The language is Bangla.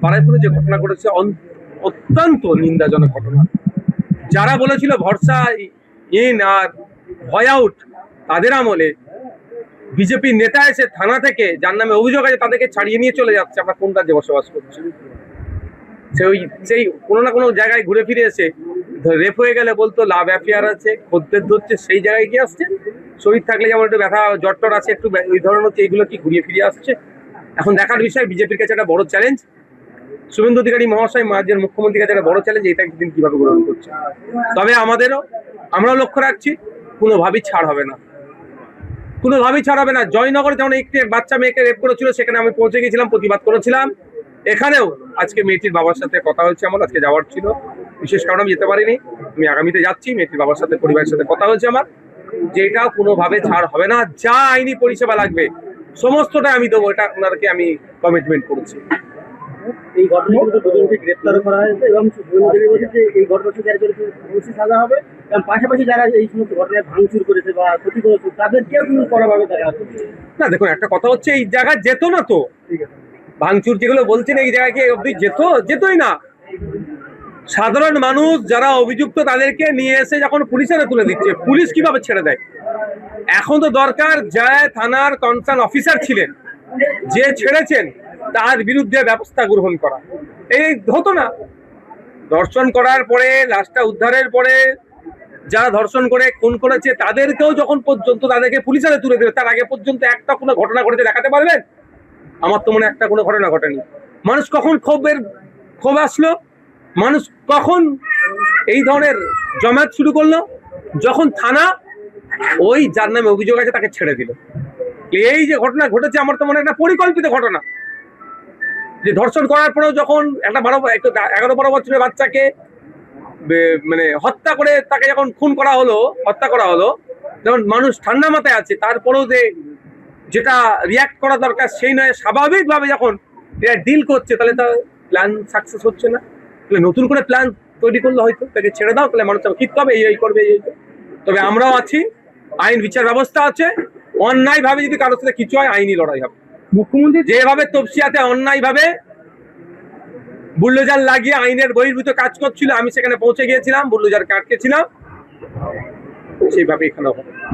বারুইপুরে যে ঘটনা ঘটেছে অত্যন্ত নিন্দাজনক ঘটনা। যারা বলেছিল ভরসা ইন আর ভয় আউট, তাদের আমলে বিজেপির নেতা এসে থানা থেকে যার নামে অভিযোগ আছে তাদেরকে ছাড়িয়ে নিয়ে চলে যাচ্ছে। আমরা কোন রাজ্যে বসবাস করছি? সেই কোনো না কোনো জায়গায় ঘুরে ফিরে এসে রেপ হয়ে গেলে বলতো লাভ অ্যাফেয়ার আছে, খদ্দের ধরছে, সেই জায়গায় গিয়ে আসছে। শরীর থাকলে যেমন একটু ব্যথা জট্টর আছে, একটু এই ধরনের হচ্ছে, এইগুলো কি ঘুরিয়ে ফিরে আসছে? এখন দেখার বিষয়, বিজেপির কাছে একটা বড় চ্যালেঞ্জ, শুভেন্দু অধিকারী মহাশয় রাজ্যের মুখ্যমন্ত্রীর কাছে একটা বড় চ্যালেঞ্জ, এটা একদিন কিভাবে গ্রহণ করছে। তবে আমরাও লক্ষ্য রাখছি, কোনোভাবেই ছাড় হবে না, কোনোভাবেই ছাড় হবে না। জয়নগরে যেমন একটি বাচ্চা মেয়েকে রেপ করেছিল, সেখানে আমি পৌঁছে গেছিলাম, প্রতিবাদ করেছিলাম। এখানেও আজকে মেয়েটির বাবার সাথে কথা হয়েছে, আমার আজকে যাওয়ার ছিল, বিশেষ কারণে আমি যেতে পারিনি। আমি আগামীতে যাচ্ছি, মেয়েটির বাবার সাথে, পরিবারের সাথে কথা হয়েছে আমার, যে এটাও কোনোভাবে ছাড় হবে না। যা আইনি পরিষেবা লাগবে সমস্তটা আমি দেবো, এটা ওনাদেরকে আমি কমিটমেন্ট করেছি। এই ঘটনায় কিন্তু দুজনকে গ্রেপ্তার করা হয়েছে এবং এই ঘটনা অবশ্যই সাজা হবে, এবং পাশাপাশি যারা এই সমস্ত ঘটনায় ভাঙচুর করেছে বা ক্ষতি করেছে তাদেরকেও কিন্তু কড়াভাবে দেখা হচ্ছে। না দেখুন, একটা কথা হচ্ছে, এই জায়গায় যেত না তো, ভাঙচুর যেগুলো বলছেন এই জায়গাকে অব্দি যেতই না। সাধারণ মানুষ যারা অভিযুক্ত তাদেরকে নিয়ে এসে যখন পুলিশের তুলে দিচ্ছে, পুলিশ কিভাবে ছেড়ে দেয়? এখন তো দরকার, যা থানার কনসার্ন অফিসার ছিলেন, যে ছেড়েছেন, তার বিরুদ্ধে ব্যবস্থা গ্রহণ করা। এই হতো না, ধর্ষণ করার পরে, লাশটা উদ্ধারের পরে যারা ধর্ষণ করে খুন করেছে তাদেরকেও যখন পর্যন্ত তাদেরকে পুলিশের তুলে দেবে, তার আগে পর্যন্ত একটা কোনো ঘটনা ঘটেছে দেখাতে পারবেন? আমার তো মনে একটা কোনো ঘটনা ঘটেনি। মানুষ কখন ক্ষোভ আসলো, মানুষ কখন এই ধরনের জমায়েত শুরু করলো? যখন থানা ওই যার নামে অভিযোগ আছে তাকে ছেড়ে দিল। এই যে ঘটনা ঘটেছে, আমার তো মনে একটা পরিকল্পিত ঘটনা, যে ধর্ষণ করার পরেও যখন একটা 11-12 বছরের বাচ্চাকে মানে হত্যা করে তাকে যখন হত্যা করা হলো, যখন মানুষ ঠান্ডা মাথায় আছে, তারপরেও যেটা রিয়াক্ট করা দরকার সেই নয়, স্বাভাবিকভাবে যখন ডিল করছে, তাহলে তার প্ল্যান সাকসেস হচ্ছে না। তাহলে নতুন করে প্ল্যান তৈরি করলে হয়তো তাকে ছেড়ে দাও, তাহলে মানুষ কিনতে হবে, এই করবে, এই। তবে আমরাও আছি, আইন বিচার ব্যবস্থা আছে। অন্যায় ভাবে যদি কারোর সাথে কিছু হয়, আইনি লড়াই হবে। মুখ্যমন্ত্রী যেভাবে তপসিয়াতে অন্যায় ভাবে বুলডোজার লাগিয়ে আইনের বহির্ভূত কাজ করছিল, আমি সেখানে পৌঁছে গিয়েছিলাম, বুলডোজার আটকেছিলাম, সেইভাবে এখানেও হবে।